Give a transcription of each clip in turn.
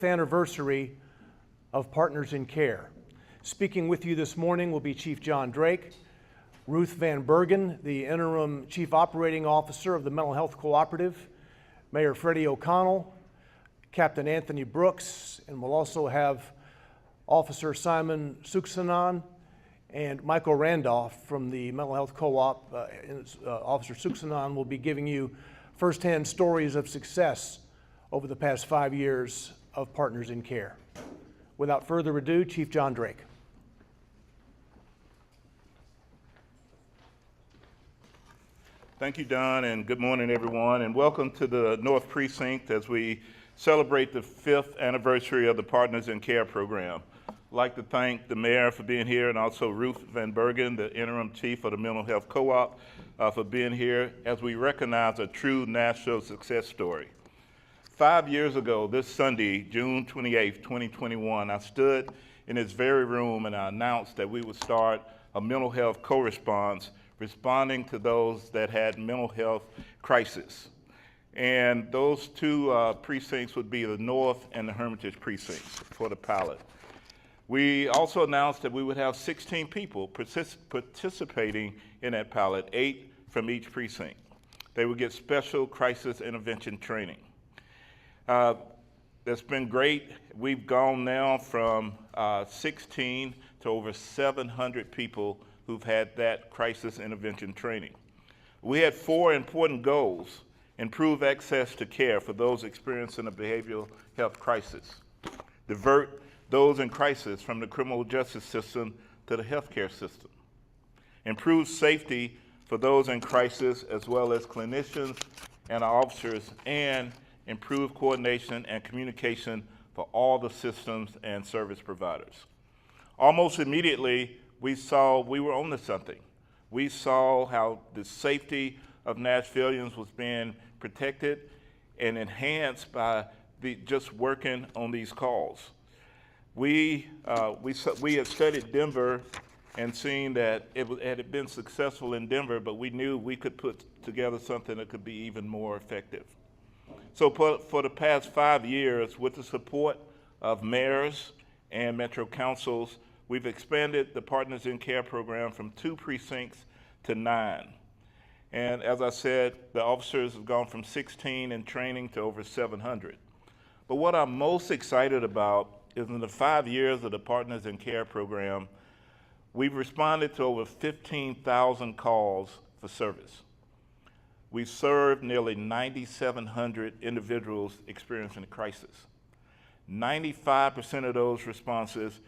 Anniversary of Partners in Care. Speaking with you this morning will be Chief John Drake, Ruth Van Bergen, the Interim Chief Operating Officer of the Mental Health Cooperative, Mayor Freddie O'Connell, Captain Anthony Brooks, and we'll also have Officer Simon Suksanan and Michael Randolph from the Mental Health Co-op. Officer Suksanan will be giving you firsthand stories of success over the past 5 years of Partners in Care. Without further ado, Chief John Drake. Thank you, Don, and good morning, everyone, and welcome to the North Precinct as we celebrate the 5th anniversary of the Partners in Care program. I'd like to thank the mayor for being here and also Ruth Van Bergen, the interim chief of the Mental Health Co-op, for being here as we recognize a true national success story. 5 years ago, this Sunday, June 28, 2021, I stood in this very room and I announced that we would start a mental health co-response responding to those that had mental health crisis. And those two precincts would be the North and the Hermitage precincts for the pilot. We also announced that we would have 16 people participating in that pilot, 8 from each precinct. They would get special crisis intervention training. That's been great. We've gone now from 16 to over 700 people who've had that crisis intervention training. We had 4 important goals: improve access to care for those experiencing a behavioral health crisis, divert those in crisis from the criminal justice system to the healthcare system, improve safety for those in crisis as well as clinicians and officers, and improve coordination and communication for all the systems and service providers. Almost immediately, we saw we were onto something. We saw how the safety of Nashvillians was being protected and enhanced by just working on these calls. We had studied Denver and seen that it had been successful in Denver, but we knew we could put together something that could be even more effective. So for the past 5 years, with the support of mayors and metro councils, we've expanded the Partners in Care program from 2 precincts to 9. And as I said, the officers have gone from 16 in training to over 700. But what I'm most excited about is in the 5 years of the Partners in Care program, we've responded to over 15,000 calls for service. We served nearly 9,700 individuals experiencing a crisis. 95% of those responses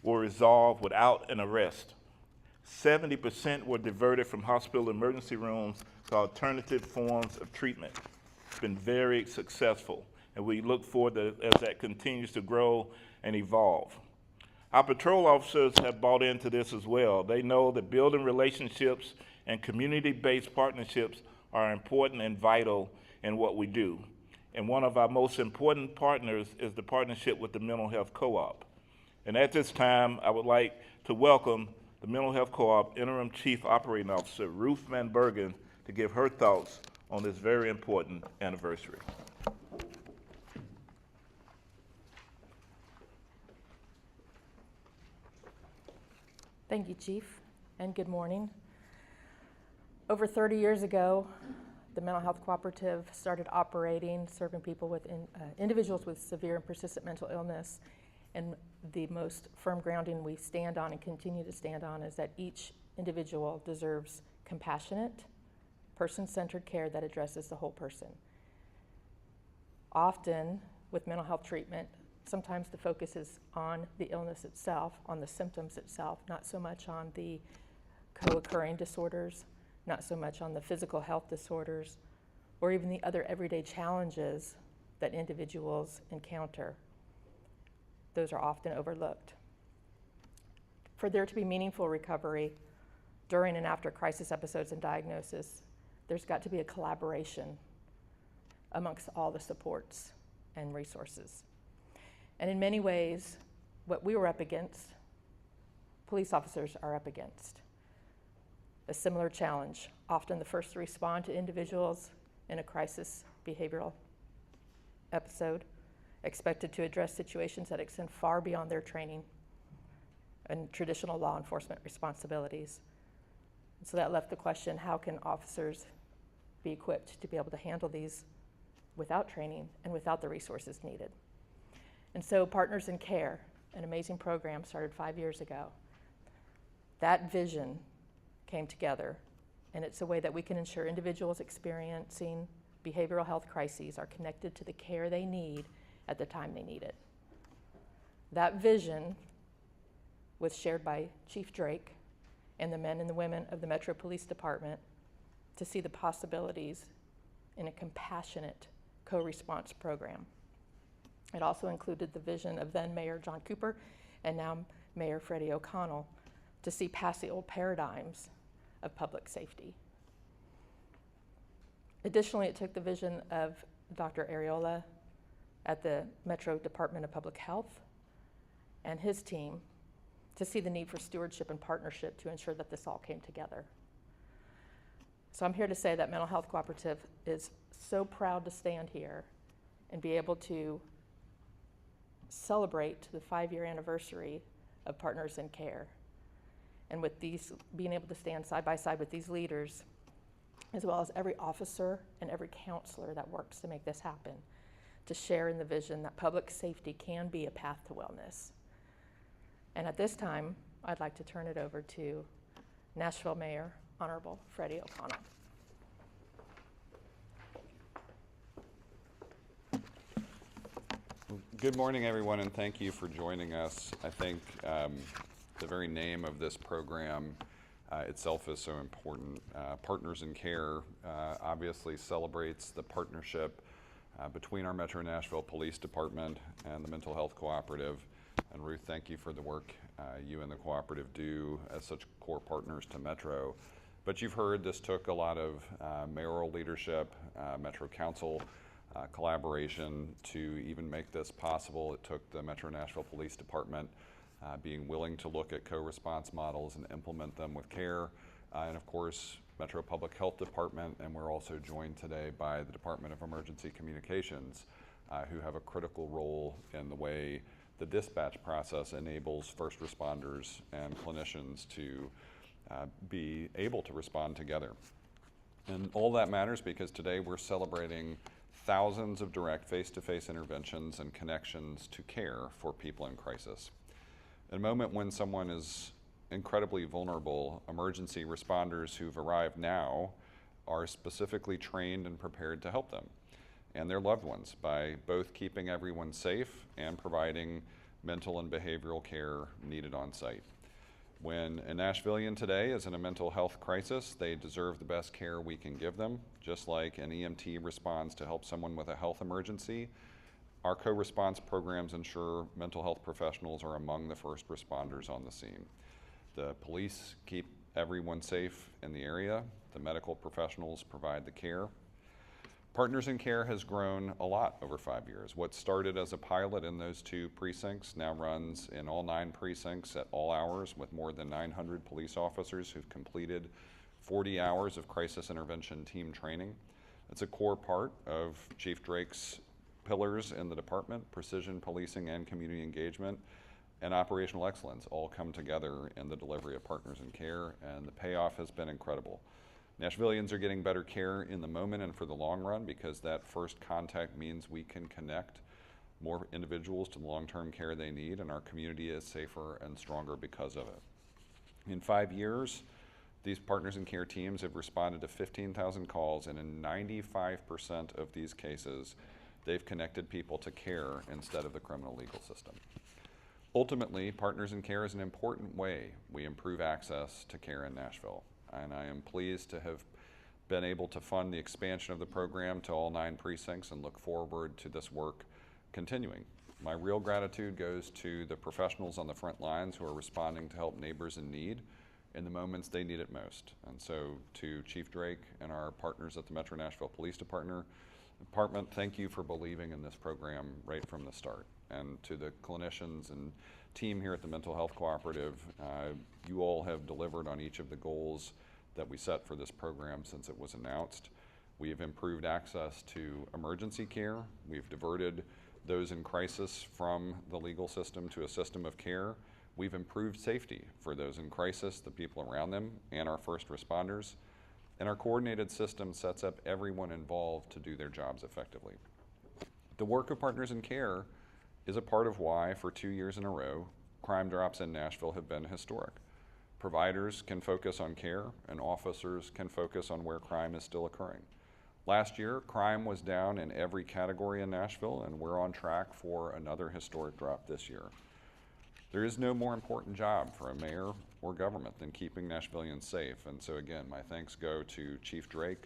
were resolved without an arrest. 70% were diverted from hospital emergency rooms to alternative forms of treatment. It's been very successful, and we look forward to as that continues to grow and evolve. Our patrol officers have bought into this as well. They know that building relationships and community-based partnerships are important and vital in what we do. And one of our most important partners is the partnership with the Mental Health Co-op. And at this time, I would like to welcome the Mental Health Co-op Interim Chief Operating Officer, Ruth Van Bergen, to give her thoughts on this very important anniversary. Thank you, Chief, and good morning. Over 30 years ago, the Mental Health Cooperative started operating, serving people with individuals with severe and persistent mental illness. And the most firm grounding we stand on and continue to stand on is that each individual deserves compassionate, person-centered care that addresses the whole person. Often, with mental health treatment, sometimes the focus is on the illness itself, on the symptoms itself, not so much on the co-occurring disorders, not so much on the physical health disorders, or even the other everyday challenges that individuals encounter. Those are often overlooked. For there to be meaningful recovery during and after crisis episodes and diagnosis, there's got to be a collaboration amongst all the supports and resources. And in many ways, what we were up against, police officers are up against. A similar challenge, often the first to respond to individuals in a crisis behavioral episode, expected to address situations that extend far beyond their training and traditional law enforcement responsibilities. And so that left the question, how can officers be equipped to be able to handle these without training and without the resources needed? And so Partners in Care, an amazing program started 5 years ago, that vision came together, and it's a way that we can ensure individuals experiencing behavioral health crises are connected to the care they need at the time they need it. That vision was shared by Chief Drake and the men and the women of the Metro Police Department to see the possibilities in a compassionate co-response program. It also included the vision of then Mayor John Cooper and now Mayor Freddie O'Connell to see past the old paradigms of public safety. Additionally, it took the vision of Dr. Areola at the Metro Department of Public Health and his team to see the need for stewardship and partnership to ensure that this all came together. So I'm here to say that Mental Health Cooperative is so proud to stand here and be able to celebrate the 5-year anniversary of Partners in Care. And with these, being able to stand side by side with these leaders, as well as every officer and every counselor that works to make this happen, to share in the vision that public safety can be a path to wellness. And at this time, I'd like to turn it over to Nashville Mayor, Honorable Freddie O'Connell. Good morning, everyone, and thank you for joining us. I think the very name of this program itself is so important. Partners in Care obviously celebrates the partnership between our Metro Nashville Police Department and the Mental Health Cooperative. And Ruth, thank you for the work you and the cooperative do as such core partners to Metro. But you've heard this took a lot of mayoral leadership, Metro Council collaboration to even make this possible. It took the Metro Nashville Police Department being willing to look at co-response models and implement them with care. And of course, Metro Public Health Department, and we're also joined today by the Department of Emergency Communications, who have a critical role in the way the dispatch process enables first responders and clinicians to be able to respond together. And all that matters because today we're celebrating thousands of direct face-to-face interventions and connections to care for people in crisis. In a moment when someone is incredibly vulnerable, emergency responders who've arrived now are specifically trained and prepared to help them and their loved ones by both keeping everyone safe and providing mental and behavioral care needed on site. When a Nashvilleian today is in a mental health crisis, they deserve the best care we can give them. Just like an EMT responds to help someone with a health emergency, our co-response programs ensure mental health professionals are among the first responders on the scene. The police keep everyone safe in the area. The medical professionals provide the care. Partners in Care has grown a lot over 5 years. What started as a pilot in those 2 precincts now runs in all 9 precincts at all hours with more than 900 police officers who've completed 40 hours of crisis intervention team training. It's a core part of Chief Drake's pillars in the department: precision policing and community engagement and operational excellence all come together in the delivery of Partners in Care, and the payoff has been incredible. Nashvilleians are getting better care in the moment and for the long run because that first contact means we can connect more individuals to the long-term care they need, and our community is safer and stronger because of it. In 5 years, these Partners in Care teams have responded to 15,000 calls, and in 95% of these cases, they've connected people to care instead of the criminal legal system. Ultimately, Partners in Care is an important way we improve access to care in Nashville. And I am pleased to have been able to fund the expansion of the program to all 9 precincts and look forward to this work continuing. My real gratitude goes to the professionals on the front lines who are responding to help neighbors in need in the moments they need it most. And so to Chief Drake and our partners at the Metro Nashville Police Department, thank you for believing in this program right from the start. And to the clinicians and team here at the Mental Health Cooperative, you all have delivered on each of the goals that we set for this program since it was announced. We have improved access to emergency care. We've diverted those in crisis from the legal system to a system of care. We've improved safety for those in crisis, the people around them, and our first responders. And our coordinated system sets up everyone involved to do their jobs effectively. The work of Partners in Care is a part of why, for 2 years in a row, crime drops in Nashville have been historic. Providers can focus on care, and officers can focus on where crime is still occurring. Last year, crime was down in every category in Nashville, and we're on track for another historic drop this year. There is no more important job for a mayor or government than keeping Nashvillians safe, and so again, my thanks go to Chief Drake,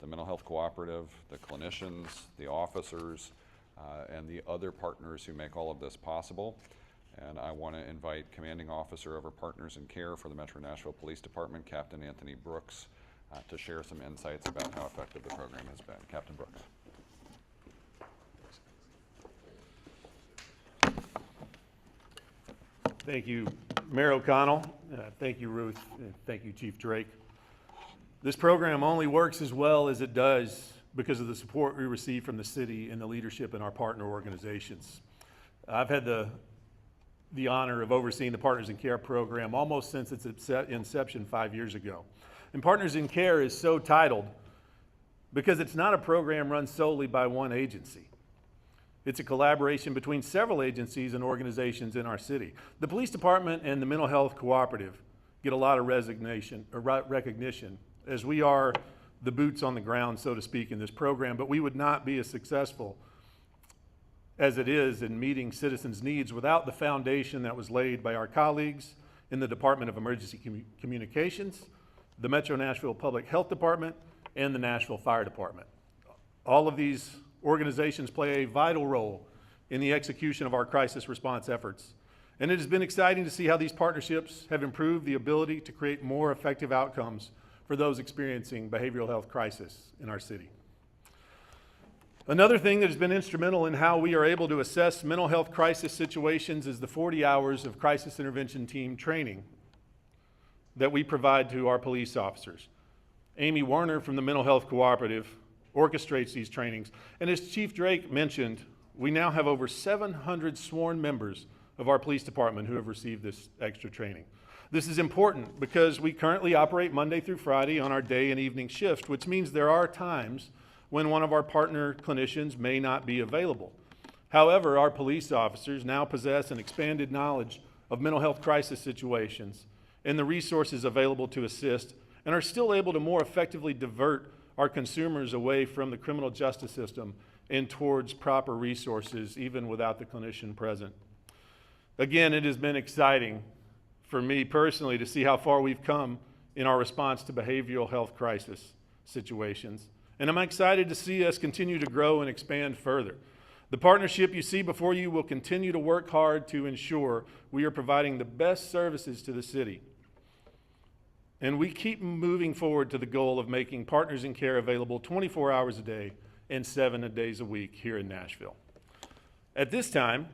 the Mental Health Cooperative, the clinicians, the officers, and the other partners who make all of this possible. And I want to invite Commanding Officer over Partners in Care for the Metro Nashville Police Department, Captain Anthony Brooks, to share some insights about how effective the program has been. Captain Brooks. Thank you, Mayor O'Connell. Thank you, Ruth. And thank you, Chief Drake. This program only works as well as it does because of the support we receive from the city and the leadership in our partner organizations. I've had the honor of overseeing the Partners in Care program almost since its inception 5 years ago. And Partners in Care is so titled because it's not a program run solely by one agency. It's a collaboration between several agencies and organizations in our city. The police department and the mental health cooperative get a lot of recognition as we are the boots on the ground, so to speak, in this program, but we would not be as successful as it is in meeting citizens' needs without the foundation that was laid by our colleagues in the Department of Emergency Communications, the Metro Nashville Public Health Department, and the Nashville Fire Department. All of these organizations play a vital role in the execution of our crisis response efforts. And it has been exciting to see how these partnerships have improved the ability to create more effective outcomes for those experiencing behavioral health crisis in our city. Another thing that has been instrumental in how we are able to assess mental health crisis situations is the 40 hours of crisis intervention team training that we provide to our police officers. Amy Warner from the Mental Health Cooperative orchestrates these trainings. And as Chief Drake mentioned, we now have over 700 sworn members of our police department who have received this extra training. This is important because we currently operate Monday through Friday on our day and evening shift, which means there are times when one of our partner clinicians may not be available. However, our police officers now possess an expanded knowledge of mental health crisis situations and the resources available to assist, and are still able to more effectively divert our consumers away from the criminal justice system and towards proper resources, even without the clinician present. Again, it has been exciting for me personally to see how far we've come in our response to behavioral health crisis situations. And I'm excited to see us continue to grow and expand further. The partnership you see before you will continue to work hard to ensure we are providing the best services to the city. And we keep moving forward to the goal of making Partners in Care available 24 hours a day and 7 days a week here in Nashville. At this time,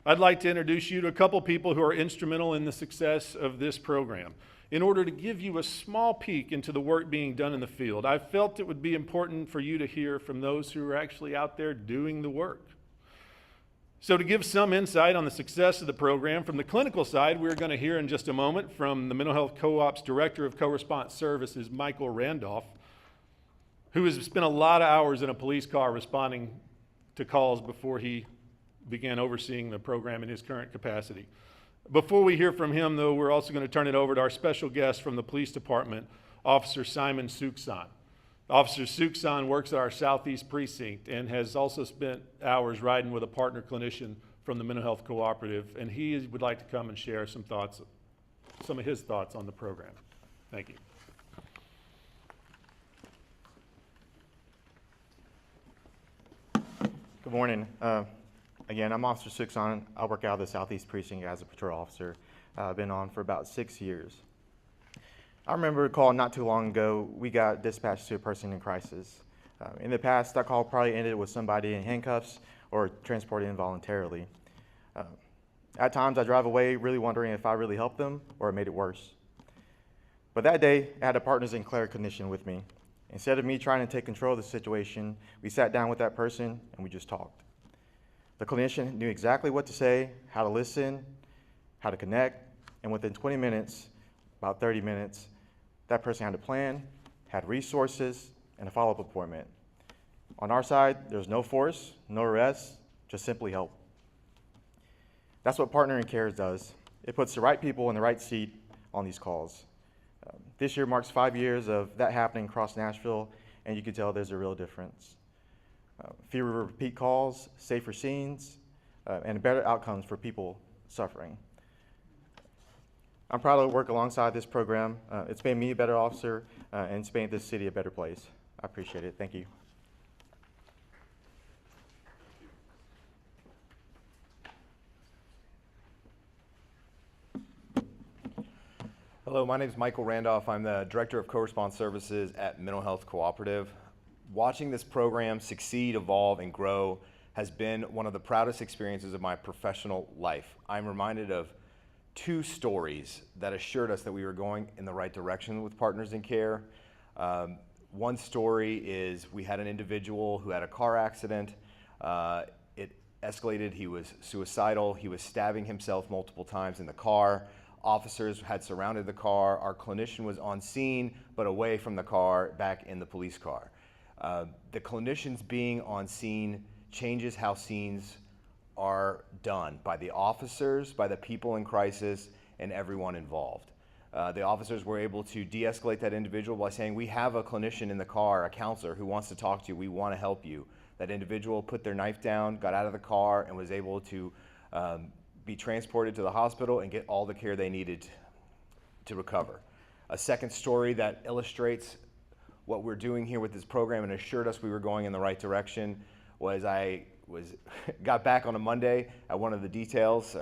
I'd like to introduce you to a couple people who are instrumental in the success of this program. In order to give you a small peek into the work being done in the field, I felt it would be important for you to hear from those who are actually out there doing the work. So to give some insight on the success of the program, from the clinical side, we're going to hear in just a moment from the Mental Health Co-op's Director of Co-Response Services, Michael Randolph, who has spent a lot of hours in a police car responding to calls before he began overseeing the program in his current capacity. Before we hear from him, though, we're also going to turn it over to our special guest from the police department, Officer Simon Suksan. Officer Suksan works at our Southeast Precinct and has also spent hours riding with a partner clinician from the Mental Health Cooperative, and he would like to come and share some of his thoughts on the program. Thank you. Good morning. Again, I'm Officer Suksan. I work out of the Southeast Precinct as a patrol officer. I've been on for about 6 years. I remember a call not too long ago. We got dispatched to a person in crisis. In the past, that call probably ended with somebody in handcuffs or transported involuntarily. At times, I drive away really wondering if I really helped them or it made it worse. But that day, I had a Partners in Care clinician with me. Instead of me trying to take control of the situation, we sat down with that person and we just talked. The clinician knew exactly what to say, how to listen, how to connect, and within 20 minutes, about 30 minutes, that person had a plan, had resources, and a follow-up appointment. On our side, there's no force, no arrest, just simply help. That's what Partner in Care does. It puts the right people in the right seat on these calls. This year marks 5 years of that happening across Nashville, and you can tell there's a real difference. Fewer repeat calls, safer scenes, and better outcomes for people suffering. I'm proud to work alongside this program. It's made me a better officer, and it's made this city a better place. I appreciate it. Thank you. Hello, my name is Michael Randolph. I'm the Director of Co-Response Services at Mental Health Cooperative. Watching this program succeed, evolve, and grow has been one of the proudest experiences of my professional life. I'm reminded of 2 stories that assured us that we were going in the right direction with Partners in Care. One story is we had an individual who had a car accident. It escalated. He was suicidal. He was stabbing himself multiple times in the car. Officers had surrounded the car. Our clinician was on scene, but away from the car, back in the police car. The clinicians being on scene changes how scenes are done by the officers, by the people in crisis, and everyone involved. The officers were able to de-escalate that individual by saying, we have a clinician in the car, a counselor who wants to talk to you, we want to help you. That individual put their knife down, got out of the car, and was able to be transported to the hospital and get all the care they needed to recover. A second story that illustrates what we're doing here with this program and assured us we were going in the right direction was got back on a Monday at one of the details,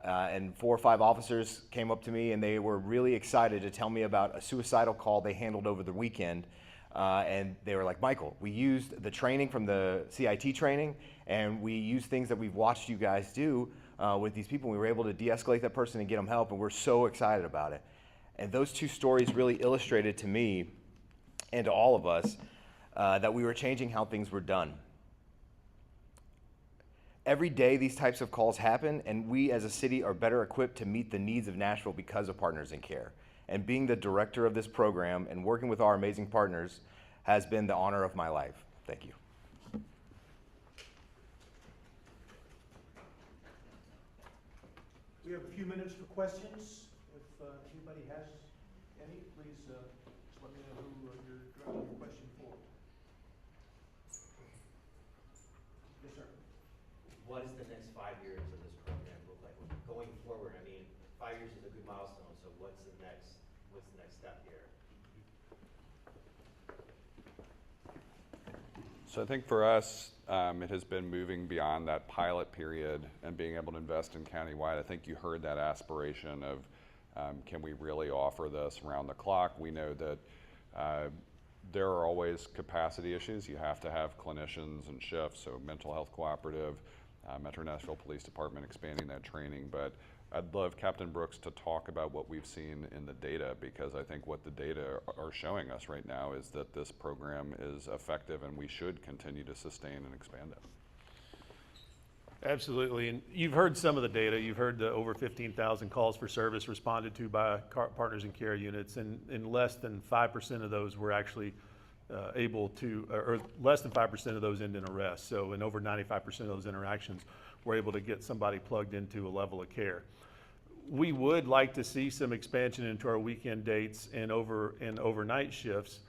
and 4 or 5 officers came up to me and they were really excited to tell me about a suicidal call they handled over the weekend. And they were like, Michael, we used the training from the CIT training, and we used things that we've watched you guys do with these people. We were able to de-escalate that person and get them help, and we're so excited about it. And those 2 stories really illustrated to me and to all of us that we were changing how things were done. Every day these types of calls happen, and we as a city are better equipped to meet the needs of Nashville because of Partners in Care. And being the director of this program and working with our amazing partners has been the honor of my life. Thank you. We have a few minutes for questions. If anybody has any, please just let me know who you're directing your question for. Yes, sir. What does the next 5 years of this program look like going forward? I mean, 5 years is a good milestone, so what's the next step here? So I think for us, it has been moving beyond that pilot period and being able to invest in countywide. I think you heard that aspiration of can we really offer this around the clock? We know that there are always capacity issues. You have to have clinicians and shifts, so mental health cooperative, Metro Nashville Police Department expanding that training. But I'd love Captain Brooks to talk about what we've seen in the data, because I think what the data are showing us right now is that this program is effective and we should continue to sustain and expand it. Absolutely, and you've heard some of the data. You've heard the over 15,000 calls for service responded to by Partners in Care units, and less than 5% of those were actually able to, or less than 5% of those end in arrest. So in over 95% of those interactions, we're able to get somebody plugged into a level of care. We would like to see some expansion into our weekend dates and overnight shifts.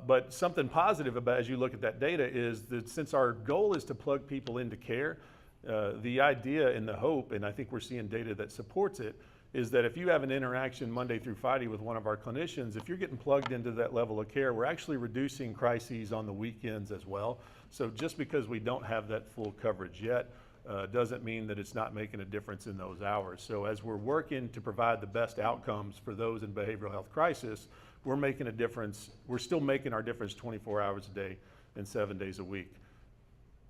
But something positive about, as you look at that data, is that since our goal is to plug people into care, the idea and the hope, and I think we're seeing data that supports it, is that if you have an interaction Monday through Friday with one of our clinicians, if you're getting plugged into that level of care, we're actually reducing crises on the weekends as well. So just because we don't have that full coverage yet, doesn't mean that it's not making a difference in those hours. So as we're working to provide the best outcomes for those in behavioral health crisis, we're making a difference. We're still making our difference 24 hours a day and 7 days a week.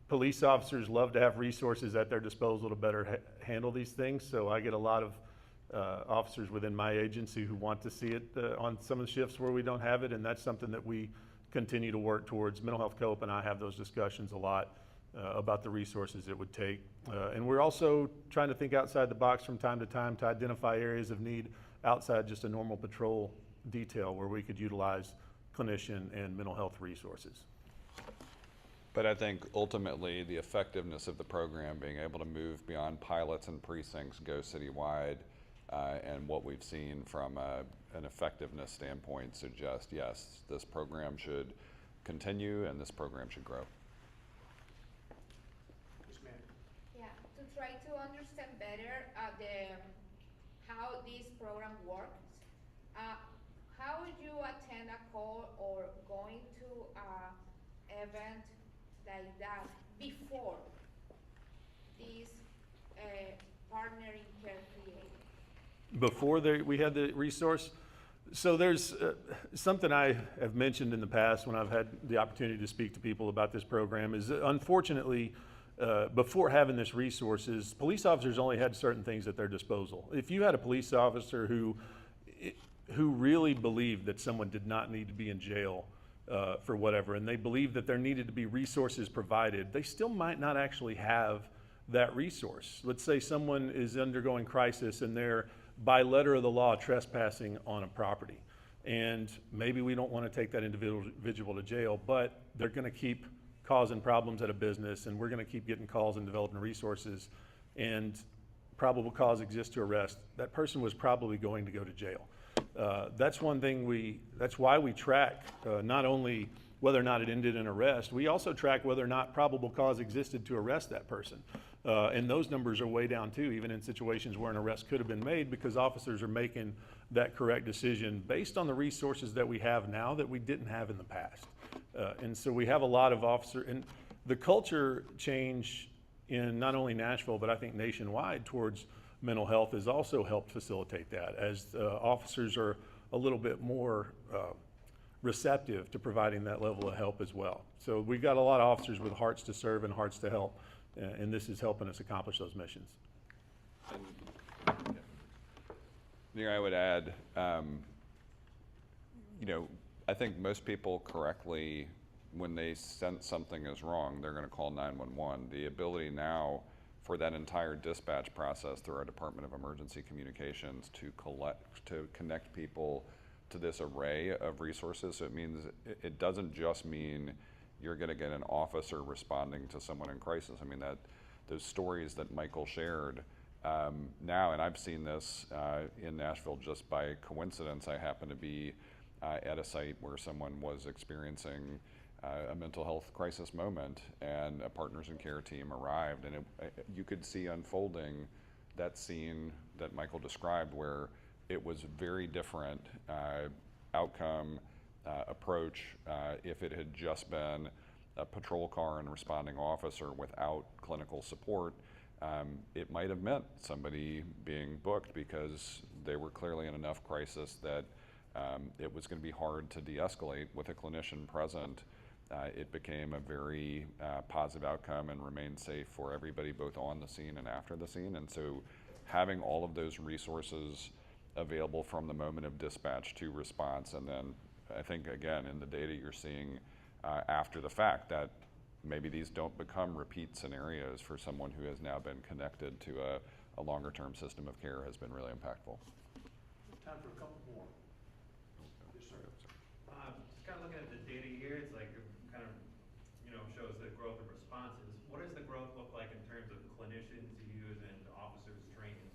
Police officers love to have resources at their disposal to better handle these things. So I get a lot of officers within my agency who want to see it on some of the shifts where we don't have it, and that's something that we continue to work towards. Mental Health Co-op and I have those discussions a lot about the resources it would take. And we're also trying to think outside the box from time to identify areas of need outside just a normal patrol detail where we could utilize clinician and mental health resources. But I think ultimately the effectiveness of the program, being able to move beyond pilots and precincts, go citywide, and what we've seen from an effectiveness standpoint suggests, yes, this program should continue and this program should grow. Yeah, to try to understand better how this program works, how would you attend a call or going to an event like that before this partnering care created? Before we had the resource? So there's something I have mentioned in the past when I've had the opportunity to speak to people about this program is unfortunately, before having this resources, police officers only had certain things at their disposal. If you had a police officer who really believed that someone did not need to be in jail for whatever, and they believed that there needed to be resources provided, they still might not actually have that resource. Let's say someone is undergoing crisis and they're by letter of the law trespassing on a property. And maybe we don't want to take that individual to jail, but they're going to keep causing problems at a business, and we're going to keep getting calls and developing resources, and probable cause exists to arrest. That person was probably going to go to jail. That's one thing that's why we track not only whether or not it ended in arrest, we also track whether or not probable cause existed to arrest that person. And those numbers are way down too, even in situations where an arrest could have been made, because officers are making that correct decision based on the resources that we have now that we didn't have in the past. And so we have a lot of and the culture change in not only Nashville, but I think nationwide towards mental health has also helped facilitate that, as officers are a little bit more receptive to providing that level of help as well. So we've got a lot of officers with hearts to serve and hearts to help, and this is helping us accomplish those missions. I would add, I think most people correctly, when they sense something is wrong, they're going to call 911. The ability now for that entire dispatch process through our Department of Emergency Communications to connect people to this array of resources. So it means it doesn't just mean you're going to get an officer responding to someone in crisis. I mean, those stories that Michael shared now, and I've seen this in Nashville just by coincidence. I happen to be at a site where someone was experiencing a mental health crisis moment, and a Partners in Care team arrived, and you could see unfolding that scene that Michael described, where it was very different outcome, approach if it had just been a patrol car and responding officer without clinical support. It might have meant somebody being booked because they were clearly in enough crisis that it was going to be hard to de-escalate. With a clinician present, it became a very positive outcome and remained safe for everybody, both on the scene and after the scene. And so having all of those resources available from the moment of dispatch to response, and then I think, again, in the data you're seeing after the fact, that maybe these don't become repeat scenarios for someone who has now been connected to a longer-term system of care has been really impactful. Time for a couple more. Yes, sir. Just kind of looking at the data here, it's like it kind of, shows the growth of responses. What does the growth look like in terms of clinicians used and officers trained in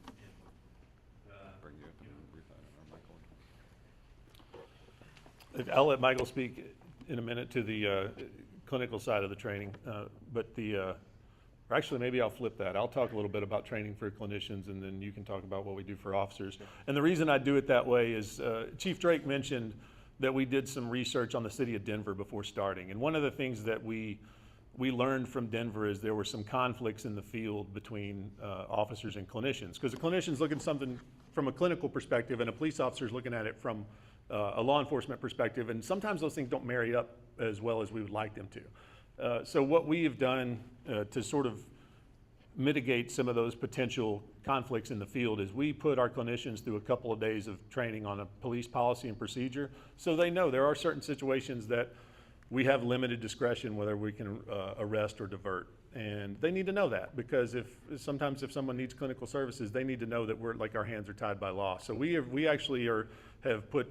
Bring you up and brief that, or Michael. I'll let Michael speak in a minute to the clinical side of the training, or actually maybe I'll flip that. I'll talk a little bit about training for clinicians, and then you can talk about what we do for officers. And the reason I do it that way is Chief Drake mentioned that we did some research on the city of Denver before starting. And one of the things that we learned from Denver is there were some conflicts in the field between officers and clinicians, because a clinician's looking at something from a clinical perspective and a police officer's looking at it from a law enforcement perspective, and sometimes those things don't marry up as well as we would like them to. So what we have done to sort of mitigate some of those potential conflicts in the field is we put our clinicians through a couple of days of training on a police policy and procedure, so they know there are certain situations that we have limited discretion whether we can arrest or divert. And they need to know that, because sometimes if someone needs clinical services, they need to know that our hands are tied by law. So we actually have put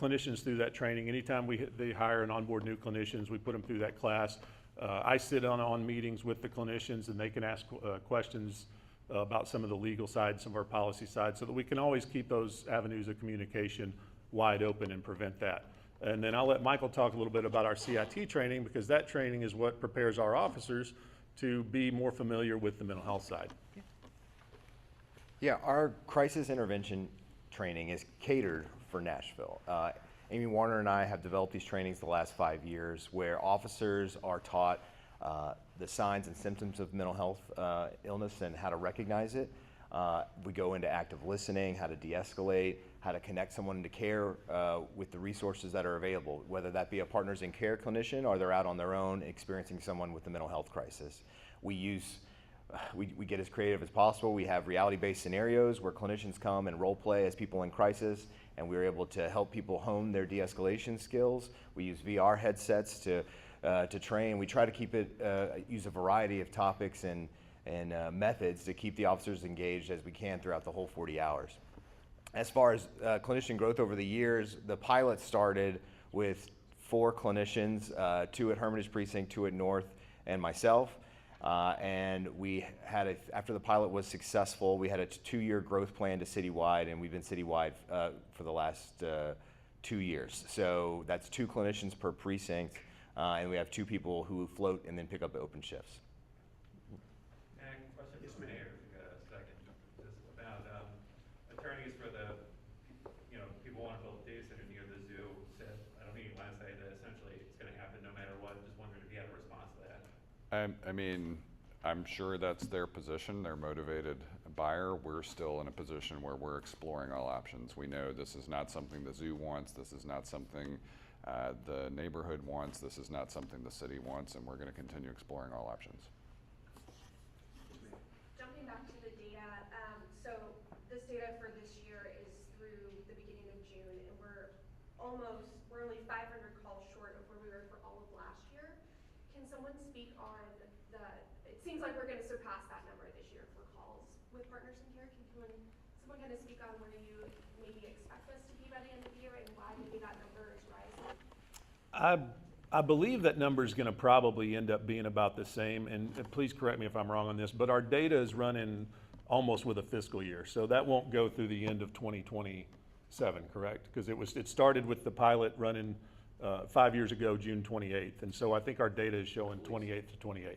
clinicians through that training. Anytime they hire and onboard new clinicians, we put them through that class. I sit on meetings with the clinicians, and they can ask questions about some of the legal side, some of our policy side, so that we can always keep those avenues of communication wide open and prevent that. And then I'll let Michael talk a little bit about our CIT training, because that training is what prepares our officers to be more familiar with the mental health side. Yeah, our crisis intervention training is catered for Nashville. Amy Warner and I have developed these trainings the last 5 years, where officers are taught the signs and symptoms of mental health illness and how to recognize it. We go into active listening, how to de-escalate, how to connect someone into care with the resources that are available, whether that be a Partners in Care clinician or they're out on their own experiencing someone with a mental health crisis. We get as creative as possible. We have reality-based scenarios where clinicians come and role play as people in crisis, and we're able to help people hone their de-escalation skills. We use VR headsets to train. We try to keep it, use a variety of topics and methods to keep the officers engaged as we can throughout the whole 40 hours. As far as clinician growth over the years, the pilot started with 4 clinicians, 2 at Hermitage Precinct, 2 at North, and myself. And we had after the pilot was successful, we had a 2-year growth plan to citywide, and we've been citywide for the last 2 years. So that's 2 clinicians per precinct, and we have 2 people who float and then pick up open shifts. Question for the mayor, if you got a second. This is about attorneys for the, people want to build a data center near the zoo. Said at a meeting last night that essentially it's going to happen no matter what. Just wondering if you had a response to that. I mean, I'm sure that's their position. They're motivated buyer. We're still in a position where we're exploring all options. We know this is not something the zoo wants. This is not something the neighborhood wants. This is not something the city wants, and we're going to continue exploring all options. Jumping back to the data, so this data for this year is through the beginning of June, and we're only 500 calls short of where we were for all of last year. Can someone speak on it seems like we're going to surpass that number this year for calls with Partners in Care. Can someone kind of speak on where you maybe expect us to be by the end of the year, and why maybe that number is rising? I believe that number is going to probably end up being about the same, and please correct me if I'm wrong on this, but our data is running almost with a fiscal year, so that won't go through the end of 2027, correct? Because it started with the pilot running 5 years ago, June 28th, and so I think our data is showing 28th to 28th.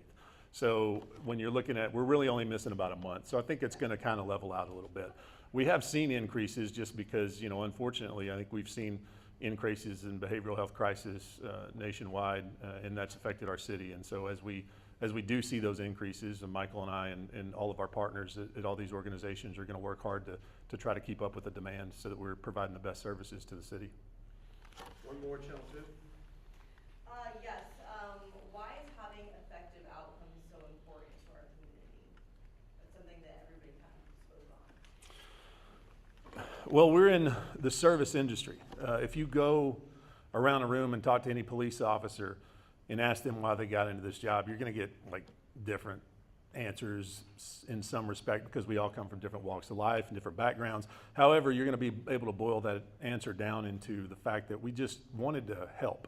So when you're looking at, we're really only missing about a month, so I think it's going to kind of level out a little bit. We have seen increases just because, unfortunately, I think we've seen increases in behavioral health crisis nationwide, and that's affected our city. And so as we do see those increases, and Michael and I and all of our partners at all these organizations are going to work hard to try to keep up with the demand so that we're providing the best services to the city. One more, Channel 2. Yes. Why is having effective outcomes so important to our community? That's something that everybody kind of spoke on. Well, we're in the service industry. If you go around a room and talk to any police officer and ask them why they got into this job, you're going to get different answers in some respect, because we all come from different walks of life and different backgrounds. However, you're going to be able to boil that answer down into the fact that we just wanted to help.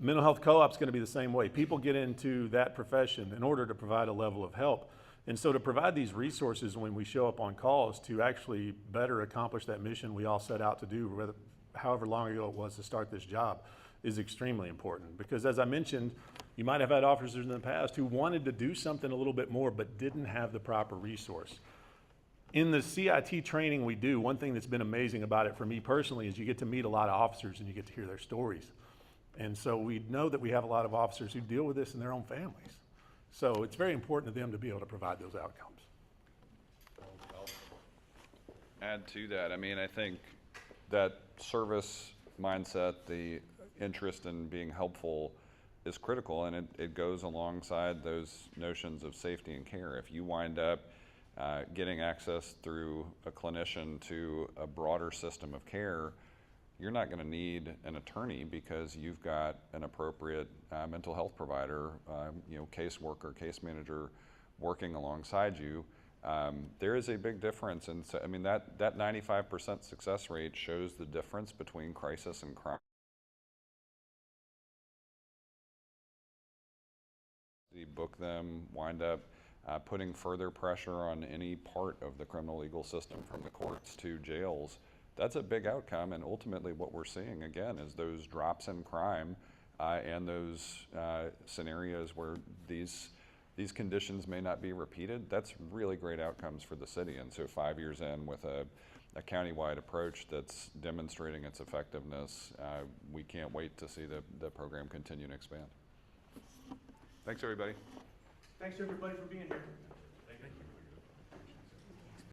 Mental health co-op is going to be the same way. People get into that profession in order to provide a level of help. And so to provide these resources when we show up on calls to actually better accomplish that mission we all set out to do, however long ago it was to start this job, is extremely important. Because as I mentioned, you might have had officers in the past who wanted to do something a little bit more but didn't have the proper resource. In the CIT training we do, one thing that's been amazing about it for me personally is you get to meet a lot of officers and you get to hear their stories. And so we know that we have a lot of officers who deal with this in their own families. So it's very important to them to be able to provide those outcomes. I'll add to that. I mean, I think that service mindset, the interest in being helpful, is critical, and it goes alongside those notions of safety and care. If you wind up getting access through a clinician to a broader system of care, you're not going to need an attorney because you've got an appropriate mental health provider, caseworker, case manager working alongside you. There is a big difference, and so, I mean that 95% success rate shows the difference between crisis and crime. You book them, wind up putting further pressure on any part of the criminal legal system, from the courts to jails. That's a big outcome, and ultimately what we're seeing again is those drops in crime and those scenarios where these conditions may not be repeated. That's really great outcomes for the city. And so 5 years in with a countywide approach that's demonstrating its effectiveness, we can't wait to see the program continue to expand. Thanks, everybody. Thanks, everybody, for being here.